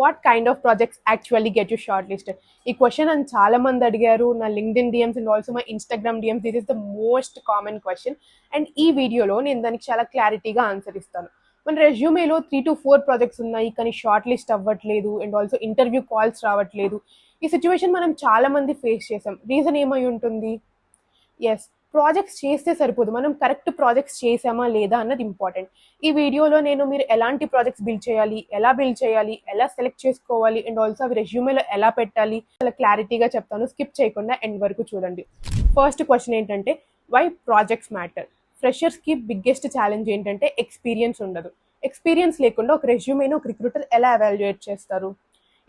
What kind of projects actually get you short listed? ఈ question అని చాలా మంది అడిగారు నా LinkedIn DMs and also my Instagram DMs. This is the most common question and ఈ వీడియోలో నేను దానికి చాలా క్లారిటీగా ఆన్సర్ ఇస్తాను. మన రెజ్యూమేలో 3 to 4 ప్రాజెక్ట్స్ ఉన్నాయి కానీ షార్ట్ లిస్ట్ అవ్వట్లేదు అండ్ ఆల్సో ఇంటర్వ్యూ కాల్స్ రావట్లేదు. ఈ సిచ్యువేషన్ మనం చాలా మంది ఫేస్ చేసాం. రీజన్ ఏమై ఉంటుంది? ఎస్, ప్రాజెక్ట్స్ చేస్తే సరిపోదు, మనం కరెక్ట్ ప్రాజెక్ట్స్ చేసామా లేదా అన్నది ఇంపార్టెంట్. ఈ వీడియోలో నేను మీరు ఎలాంటి ప్రాజెక్ట్స్ బిల్డ్ చేయాలి, ఎలా సెలెక్ట్ చేసుకోవాలి అండ్ ఆల్సో అవి రెజ్యూమేలో ఎలా పెట్టాలి చాలా క్లారిటీగా చెప్తాను. స్కిప్ చేయకుండా ఎండ్ వరకు చూడండి. ఫస్ట్ క్వశ్చన్ ఏంటంటే, వై ప్రాజెక్ట్స్ మ్యాటర్? ఫ్రెషర్స్కి బిగ్గెస్ట్ ఛాలెంజ్ ఏంటంటే ఎక్స్పీరియన్స్ ఉండదు. ఎక్స్పీరియన్స్ లేకుండా ఒక రెజ్యూమేని ఒక రిక్రూటర్ ఎలా ఎవాల్యుయేట్ చేస్తారు?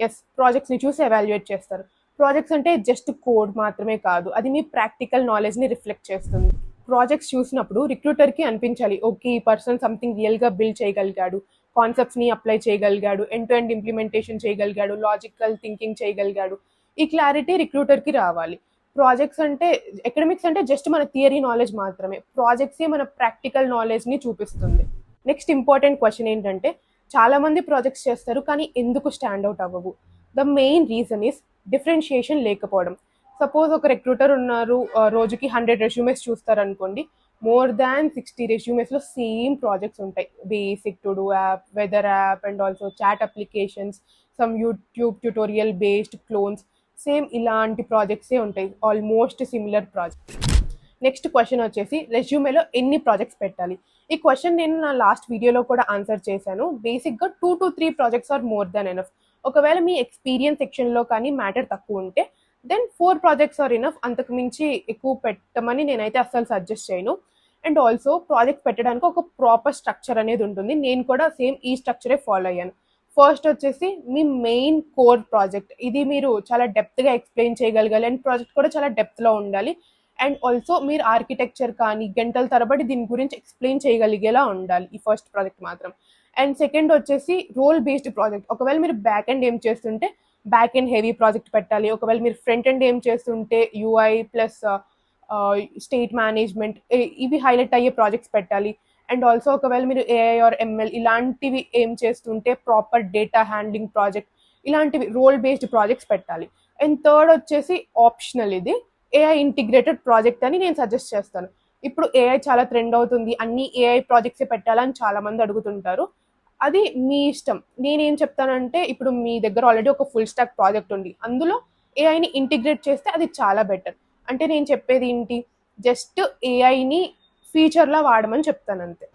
ఎస్, ప్రాజెక్ట్స్ని చూసి ఎవాల్యుయేట్ చేస్తారు. ప్రాజెక్ట్స్ అంటే జస్ట్ కోడ్ మాత్రమే కాదు, అది మీ ప్రాక్టికల్ నాలెడ్జ్ని రిఫ్లెక్ట్ చేస్తుంది. ప్రాజెక్ట్స్ చూసినప్పుడు రిక్రూటర్కి అనిపించాలి, ఓకే ఈ పర్సన్ సంథింగ్ రియల్గా బిల్డ్ చేయగలిగాడు, కాన్సెప్ట్స్ని అప్లై చేయగలిగాడు, ఎండ్ టు ఎండ్ ఇంప్లిమెంటేషన్ చేయగలిగాడు, లాజికల్ థింకింగ్ చేయగలిగాడు. ఈ క్లారిటీ రిక్రూటర్కి రావాలి. ప్రాజెక్ట్స్ అంటే ఎకడమిక్స్ అంటే జస్ట్ మన థియరీ నాలెడ్జ్ మాత్రమే, ప్రాజెక్ట్సే మన ప్రాక్టికల్ నాలెడ్జ్ని చూపిస్తుంది. నెక్స్ట్ ఇంపార్టెంట్ క్వశ్చన్ ఏంటంటే, చాలామంది ప్రాజెక్ట్స్ చేస్తారు కానీ ఎందుకు స్టాండ్అవుట్ అవ్వవు? The main reason is differentiation లేకపోవడం. సపోజ్ ఒక రిక్రూటర్ ఉన్నారు, రోజుకి 100 రెజ్యూమేస్ చూస్తారు అనుకోండి, మోర్ దాన్ 60 రెజ్యూమేస్లో సేమ్ ప్రాజెక్ట్స్ ఉంటాయి. Basic to do app, weather app and also chat applications, some YouTube tutorial based clones, same ఇలాంటి ప్రాజెక్ట్సే ఉంటాయి, almost similar projects. Next question వచ్చేసి, రెజ్యూమేలో ఎన్ని ప్రాజెక్ట్స్ పెట్టాలి? ఈ క్వశ్చన్ నేను నా లాస్ట్ వీడియోలో కూడా ఆన్సర్ చేశాను. బేసిక్గా 2 to 3 projects are more than enough. ఒకవేళ మీ ఎక్స్పీరియన్స్ సెక్షన్లో కానీ మ్యాటర్ తక్కువ ఉంటే దెన్ 4 ప్రాజెక్ట్స్ ఆర్ ఇనఫ్. అంతకు మించి ఎక్కువ పెట్టమని నేనైతే అస్సలు సజెస్ట్ చేయను. అండ్ ఆల్సో ప్రాజెక్ట్ పెట్టడానికి ఒక ప్రాపర్ స్ట్రక్చర్ అనేది ఉంటుంది. నేను కూడా సేమ్ ఈ స్ట్రక్చరే ఫాలో అయ్యాను. ఫస్ట్ వచ్చేసి మీ మెయిన్ కోర్ ప్రాజెక్ట్, ఇది మీరు చాలా డెప్త్గా ఎక్స్ప్లెయిన్ చేయగలగాలి అండ్ ప్రాజెక్ట్ కూడా చాలా డెప్త్లో ఉండాలి. అండ్ ఆల్సో మీరు ఆర్కిటెక్చర్ కానీ గంటల తరబడి దీని గురించి ఎక్స్ప్లెయిన్ చేయగలిగేలా ఉండాలి ఈ ఫస్ట్ ప్రాజెక్ట్ మాత్రం. అండ్ సెకండ్ వచ్చేసి రోల్ బేస్డ్ ప్రాజెక్ట్. ఒకవేళ మీరు బ్యాక్ ఎండ్ ఏం చేస్తుంటే బ్యాక్ ఎండ్ హెవీ ప్రాజెక్ట్ పెట్టాలి. ఒకవేళ మీరు ఫ్రంట్ ఎండ్ ఏం చేస్తుంటే యూఐ ప్లస్ స్టేట్ మేనేజ్మెంట్, ఇవి హైలైట్ అయ్యే ప్రాజెక్ట్స్ పెట్టాలి. అండ్ ఆల్సో ఒకవేళ మీరు ఏఐ ఆర్ ఎంఎల్ ఇలాంటివి ఏం చేస్తుంటే ప్రాపర్ డేటా హ్యాండ్లింగ్ ప్రాజెక్ట్, ఇలాంటివి రోల్ బేస్డ్ ప్రాజెక్ట్స్ పెట్టాలి. అండ్ థర్డ్ వచ్చేసి ఆప్షనల్, ఇది ఏఐ ఇంటిగ్రేటెడ్ ప్రాజెక్ట్ అని నేను సజెస్ట్ చేస్తాను. ఇప్పుడు ఏఐ చాలా ట్రెండ్ అవుతుంది, అన్ని ఏఐ ప్రాజెక్ట్సే పెట్టాలని చాలా మంది అడుగుతుంటారు. అది మీ ఇష్టం. నేనేం చెప్తానంటే, ఇప్పుడు మీ దగ్గర ఆల్రెడీ ఒక ఫుల్ స్టాక్ ప్రాజెక్ట్ ఉంది, అందులో ఏఐని ఇంటిగ్రేట్ చేస్తే అది చాలా బెటర్. అంటే నేను చెప్పేది ఏంటి, జస్ట్ ఏఐని ఫీచర్లా వాడమని చెప్తాను అంతే.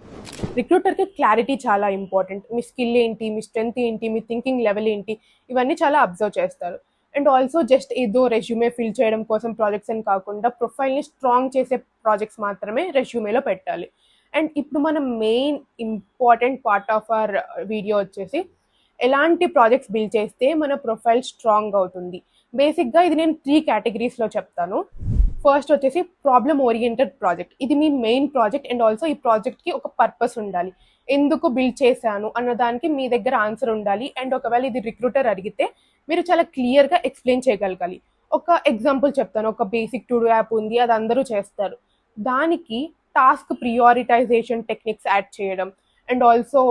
రిక్రూటర్కి క్లారిటీ చాలా ఇంపార్టెంట్. మీ స్కిల్ ఏంటి, మీ స్ట్రెంగ్త్ ఏంటి, మీ థింకింగ్ లెవెల్ ఏంటి, ఇవన్నీ చాలా అబ్జర్వ్ చేస్తారు. అండ్ ఆల్సో జస్ట్ ఏదో రెజ్యూమే ఫిల్ చేయడం కోసం ప్రాజెక్ట్స్ అని కాకుండా ప్రొఫైల్ని స్ట్రాంగ్ చేసే ప్రాజెక్ట్స్ మాత్రమే రెజ్యూమేలో పెట్టాలి. అండ్ ఇప్పుడు మనం main important part of our video వచ్చేసి, ఎలాంటి ప్రాజెక్ట్స్ బిల్డ్ చేస్తే మన ప్రొఫైల్ స్ట్రాంగ్ అవుతుంది. బేసిక్గా ఇది నేను 3 కేటగిరీస్లో చెప్తాను. ఫస్ట్ వచ్చేసి ప్రాబ్లమ్ ఓరియంటెడ్ ప్రాజెక్ట్. ఇది మీ మెయిన్ ప్రాజెక్ట్ అండ్ ఆల్సో ఈ ప్రాజెక్ట్కి ఒక పర్పస్ ఉండాలి. ఎందుకు బిల్డ్ చేశాను అన్నదానికి మీ దగ్గర ఆన్సర్ ఉండాలి. అండ్ ఒకవేళ ఇది రిక్రూటర్ అడిగితే మీరు చాలా క్లియర్గా ఎక్స్ప్లెయిన్ చేయగలగాలి. ఒక ఎగ్జాంపుల్ చెప్తాను. ఒక బేసిక్ టు డూ యాప్ ఉంది, అది అందరూ చేస్తారు. దానికి టాస్క్ ప్రియారిటైజేషన్ టెక్నిక్స్ యాడ్ చేయడం అండ్ ఆల్సో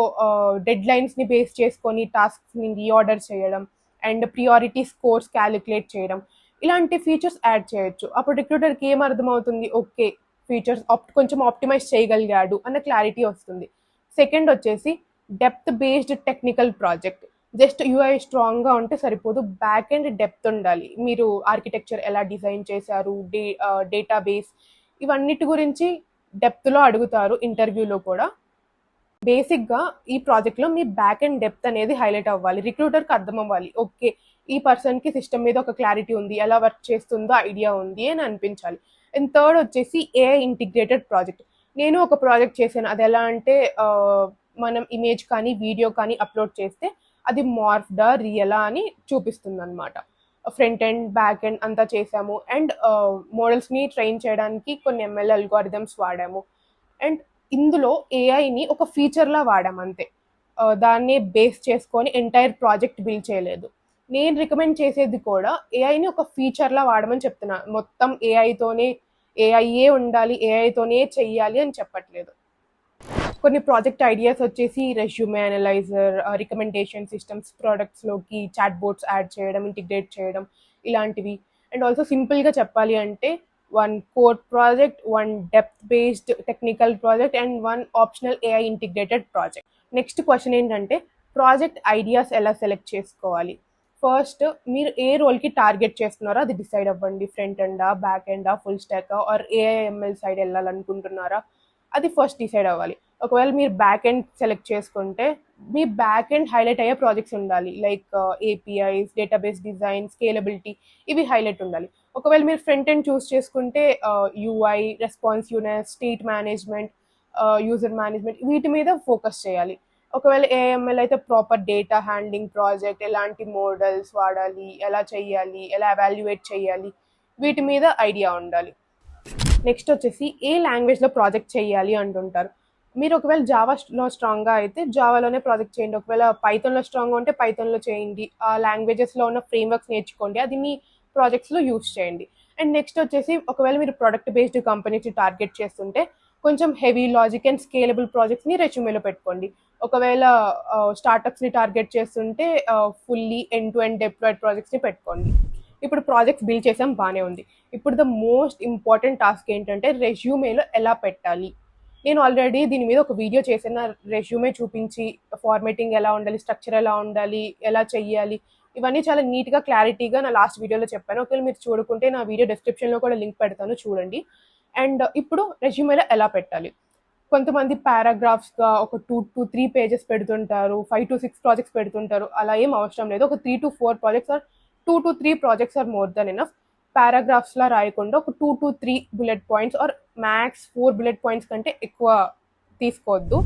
డెడ్ లైన్స్ని బేస్ చేసుకొని టాస్క్స్ని రీఆర్డర్ చేయడం అండ్ ప్రియారిటీ స్కోర్స్ క్యాలిక్యులేట్ చేయడం, ఇలాంటి ఫీచర్స్ యాడ్ చేయొచ్చు. అప్పుడు రిక్రూటర్కి ఏం అర్థమవుతుంది, ఓకే ఫీచర్స్ కొంచెం ఆప్టిమైజ్ చేయగలిగాడు అన్న క్లారిటీ వస్తుంది. సెకండ్ వచ్చేసి depth based technical project. Just UI స్ట్రాంగ్గా ఉంటే సరిపోదు, బ్యాక్ ఎండ్ డెప్త్ ఉండాలి. మీరు ఆర్కిటెక్చర్ ఎలా డిజైన్ చేశారు, డేటాబేస్, ఇవన్నిటి గురించి డెప్త్లో అడుగుతారు ఇంటర్వ్యూలో కూడా. బేసిక్గా ఈ ప్రాజెక్ట్లో మీ బ్యాక్ అండ్ డెప్త్ అనేది హైలైట్ అవ్వాలి, రిక్రూటర్కి అర్థం అవ్వాలి. ఓకే ఈ పర్సన్కి సిస్టమ్ మీద ఒక క్లారిటీ ఉంది, ఎలా వర్క్ చేస్తుందో ఐడియా ఉంది అని అనిపించాలి. అండ్ థర్డ్ వచ్చేసి ఏఐ ఇంటిగ్రేటెడ్ ప్రాజెక్ట్. నేను ఒక ప్రాజెక్ట్ చేశాను, అది ఎలా అంటే మనం ఇమేజ్ కానీ వీడియో కానీ అప్లోడ్ చేస్తే అది మార్ఫ్డా రియలా అని చూపిస్తుంది అనమాట. ఫ్రంట్ ఎండ్ బ్యాక్ ఎండ్ అంతా చేసాము. అండ్ మోడల్స్ని ట్రైన్ చేయడానికి కొన్ని ఎంఎల్ అల్గోరిథమ్స్ వాడాము. అండ్ ఇందులో ఏఐని ఒక ఫీచర్లా వాడాము అంతే, దాన్ని బేస్ చేసుకొని ఎంటైర్ ప్రాజెక్ట్ బిల్డ్ చేయలేదు. నేను రికమెండ్ చేసేది కూడా ఏఐని ఒక ఫీచర్లా వాడమని చెప్తున్నా, మొత్తం ఏఐఏ ఉండాలి, ఏఐతోనే చెయ్యాలి అని చెప్పట్లేదు. కొన్ని ప్రాజెక్ట్ ఐడియాస్ వచ్చేసి రెజ్యూమే అనలైజర్, రికమెండేషన్ సిస్టమ్స్, ప్రోడక్ట్స్లోకి చాట్ బోట్స్ యాడ్ చేయడం, ఇంటిగ్రేట్ చేయడం ఇలాంటివి. అండ్ ఆల్సో సింపుల్గా చెప్పాలి అంటే 1 core project, 1 depth based technical project and 1 optional AI integrated project. Next question ఏంటంటే ప్రాజెక్ట్ ఐడియాస్ ఎలా సెలెక్ట్ చేసుకోవాలి. ఫస్ట్ మీరు ఏ రోల్కి టార్గెట్ చేస్తున్నారో అది డిసైడ్ అవ్వండి. ఫ్రంట్ ఎండా, బ్యాక్ ఎండా, ఫుల్ స్టాకా ఆర్ ఏఐఎంఎల్ సైడ్ వెళ్ళాలనుకుంటున్నారా, అది ఫస్ట్ డిసైడ్ అవ్వాలి. ఒకవేళ మీరు బ్యాక్ ఎండ్ సెలెక్ట్ చేసుకుంటే మీ బ్యాక్ ఎండ్ హైలైట్ అయ్యే ప్రాజెక్ట్స్ ఉండాలి. Like APIs, database design, scalability, ఇవి హైలైట్ ఉండాలి. ఒకవేళ మీరు ఫ్రంట్ ఎండ్ చూస్ చేసుకుంటే UI, responsiveness, state management, user management, వీటి మీద ఫోకస్ చేయాలి. ఒకవేళ ఏఎంఎల్ అయితే ప్రాపర్ డేటా హ్యాండ్లింగ్ ప్రాజెక్ట్, ఎలాంటి మోడల్స్ వాడాలి, ఎలా చేయాలి, ఎలా ఎవాల్యుయేట్ చేయాలి, వీటి మీద ఐడియా ఉండాలి. నెక్స్ట్ వచ్చేసి ఏ లాంగ్వేజ్లో ప్రాజెక్ట్ చేయాలి అంటుంటారు. మీరు ఒకవేళ జావాలో స్ట్రాంగ్గా అయితే జావాలోనే ప్రాజెక్ట్ చేయండి. ఒకవేళ పైథాన్లో స్ట్రాంగ్గా ఉంటే పైథాన్లో చేయండి. ఆ లాంగ్వేజెస్లో ఉన్న ఫ్రేమ్వర్క్స్ నేర్చుకోండి, అది మీ ప్రాజెక్ట్స్లో యూస్ చేయండి. అండ్ నెక్స్ట్ వచ్చేసి ఒకవేళ మీరు ప్రొడక్ట్ బేస్డ్ కంపెనీస్ని టార్గెట్ చేస్తుంటే కొంచెం హెవీ లాజిక్ అండ్ స్కేలబుల్ ప్రాజెక్ట్స్ని రెజ్యూమేలో పెట్టుకోండి. ఒకవేళ స్టార్టప్స్ని టార్గెట్ చేస్తుంటే fully end to end deployed ప్రాజెక్ట్స్ని పెట్టుకోండి. ఇప్పుడు ప్రాజెక్ట్స్ బిల్డ్ చేసాం, బాగానే ఉంది. ఇప్పుడు ద మోస్ట్ ఇంపార్టెంట్ టాస్క్ ఏంటంటే రెజ్యూమేలో ఎలా పెట్టాలి. నేను ఆల్రెడీ దీని మీద ఒక వీడియో చేసిన, రెజ్యూమే చూపించి ఫార్మేటింగ్ ఎలా ఉండాలి, స్ట్రక్చర్ ఎలా ఉండాలి, ఎలా చెయ్యాలి, ఇవన్నీ చాలా నీట్గా క్లారిటీగా నా లాస్ట్ వీడియోలో చెప్పాను. ఒకవేళ మీరు చూడకుంటే నా వీడియో డిస్క్రిప్షన్లో కూడా లింక్ పెడతాను, చూడండి. అండ్ ఇప్పుడు రెజ్యూమేలో ఎలా పెట్టాలి. కొంతమంది పారాగ్రాఫ్స్గా ఒక 2 to 3 పేజెస్ పెడుతుంటారు, 5 to 6 ప్రాజెక్ట్స్ పెడుతుంటారు. అలా ఏం అవసరం లేదు. ఒక 3 to 4 projects or 2 to 3 projects are more than enough. పారాగ్రాఫ్స్లా రాయకుండా ఒక 2 to 3 bullet points or max 4 bullet points కంటే ఎక్కువ తీసుకోవద్దు.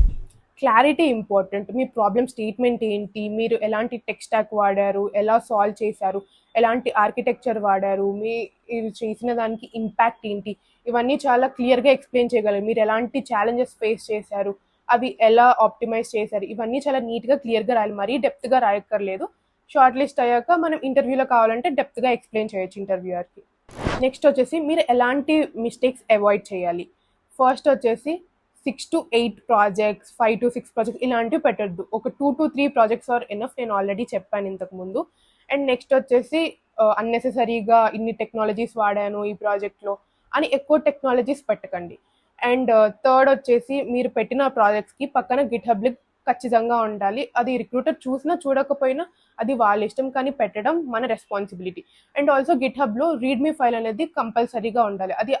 Clarity important. మీ ప్రాబ్లమ్ స్టేట్మెంట్ ఏంటి, మీరు ఎలాంటి టెక్ స్టాక్ వాడారు, ఎలా సాల్వ్ చేశారు, ఎలాంటి ఆర్కిటెక్చర్ వాడారు, మీరు చేసిన దానికి ఇంపాక్ట్ ఏంటి, ఇవన్నీ చాలా క్లియర్గా ఎక్స్ప్లెయిన్ చేయగలరు. మీరు ఎలాంటి ఛాలెంజెస్ ఫేస్ చేశారు, అవి ఎలా ఆప్టిమైజ్ చేశారు, ఇవన్నీ చాలా నీట్గా క్లియర్గా రాయాలి. మరీ డెప్త్గా రాయక్కర్లేదు. షార్ట్ లిస్ట్ అయ్యాక మనం ఇంటర్వ్యూలో కావాలంటే డెప్త్గా ఎక్స్ప్లెయిన్ చేయొచ్చు ఇంటర్వ్యూయర్కి. నెక్స్ట్ వచ్చేసి మీరు ఎలాంటి మిస్టేక్స్ అవాయిడ్ చేయాలి. ఫస్ట్ వచ్చేసి 6 to 8 ప్రాజెక్ట్స్, 5 to 6 ప్రాజెక్ట్స్ ఇలాంటివి పెట్టద్దు. ఒక 2 to 3 ప్రాజెక్ట్స్ ఆర్ ఎనఫ్. నేను ఆల్రెడీ చెప్పాను ఇంతకుముందు. అండ్ నెక్స్ట్ వచ్చేసి అన్నెసెసరీగా ఇన్ని టెక్నాలజీస్ వాడాను ఈ ప్రాజెక్ట్లో అని ఎక్కువ టెక్నాలజీస్ పెట్టకండి. అండ్ థర్డ్ వచ్చేసి మీరు పెట్టిన ప్రాజెక్ట్స్కి పక్కన గిట్హబ్ లింక్ ఖచ్చితంగా ఉండాలి. అది రిక్రూటర్ చూసినా చూడకపోయినా అది వాళ్ళ ఇష్టం, కానీ పెట్టడం మన రెస్పాన్సిబిలిటీ. అండ్ ఆల్సో గిట్హబ్లో రీడ్మీ ఫైల్ అనేది కంపల్సరీగా ఉండాలి. అది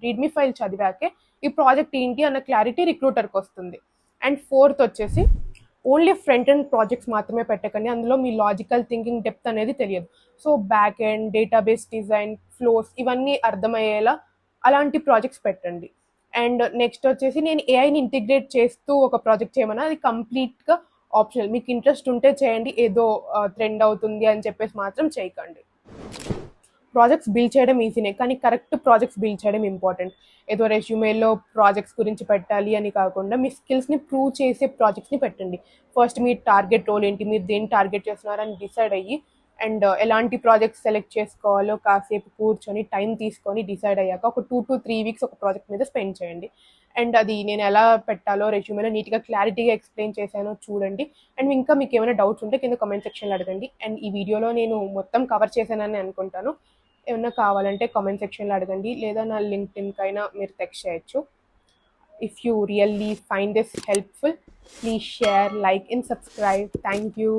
రీడ్మీ ఫైల్ చదివాకే ఈ ప్రాజెక్ట్ ఏంటి అన్న క్లారిటీ రిక్రూటర్కి వస్తుంది. అండ్ ఫోర్త్ వచ్చేసి ఓన్లీ ఫ్రంట్ ఎండ్ ప్రాజెక్ట్స్ మాత్రమే పెట్టకండి. అందులో మీ లాజికల్ థింకింగ్ డెప్త్ అనేది తెలియదు. So back end, database design, flows ఇవన్నీ అర్థమయ్యేలా అలాంటి ప్రాజెక్ట్స్ పెట్టండి. అండ్ నెక్స్ట్ వచ్చేసి నేను ఏఐని ఇంటిగ్రేట్ చేస్తూ ఒక ప్రాజెక్ట్ చేయమన్నా అది కంప్లీట్గా ఆప్షనల్. మీకు ఇంట్రెస్ట్ ఉంటే చేయండి, ఏదో ట్రెండ్ అవుతుంది అని చెప్పేసి మాత్రం చేయకండి. ప్రాజెక్ట్స్ బిల్డ్ చేయడం ఈజీనే, కానీ కరెక్ట్ ప్రాజెక్ట్స్ బిల్డ్ చేయడం ఇంపార్టెంట్. ఏదో రెజ్యూమేలో ప్రాజెక్ట్స్ గురించి పెట్టాలి అని కాకుండా మీ స్కిల్స్ని ప్రూవ్ చేసే ప్రాజెక్ట్స్ని పెట్టండి. ఫస్ట్ మీ టార్గెట్ రోల్ ఏంటి, మీరు దేన్ని టార్గెట్ చేస్తున్నారని డిసైడ్ అయ్యి అండ్ ఎలాంటి ప్రాజెక్ట్స్ సెలెక్ట్ చేసుకోవాలో కాసేపు కూర్చొని టైం తీసుకొని డిసైడ్ అయ్యాక ఒక 2 to 3 వీక్స్ ఒక ప్రాజెక్ట్ మీద స్పెండ్ చేయండి. అండ్ అది నేను ఎలా పెట్టాలో రెజ్యూమేలో నీట్గా క్లారిటీగా ఎక్స్ప్లెయిన్ చేశానో చూడండి. అండ్ ఇంకా మీకు ఏమైనా డౌట్స్ ఉంటే కింద కామెంట్ సెక్షన్లో అడగండి. అండ్ ఈ వీడియోలో నేను మొత్తం కవర్ చేశానని అనుకుంటాను. ఏమన్నా కావాలంటే కామెంట్ సెక్షన్లో అడగండి, లేదా నా లింక్డ్ఇన్కి అయినా మీరు టెక్స్ట్ చేయొచ్చు. If you really find this helpful, please share, like and subscribe. Thank you.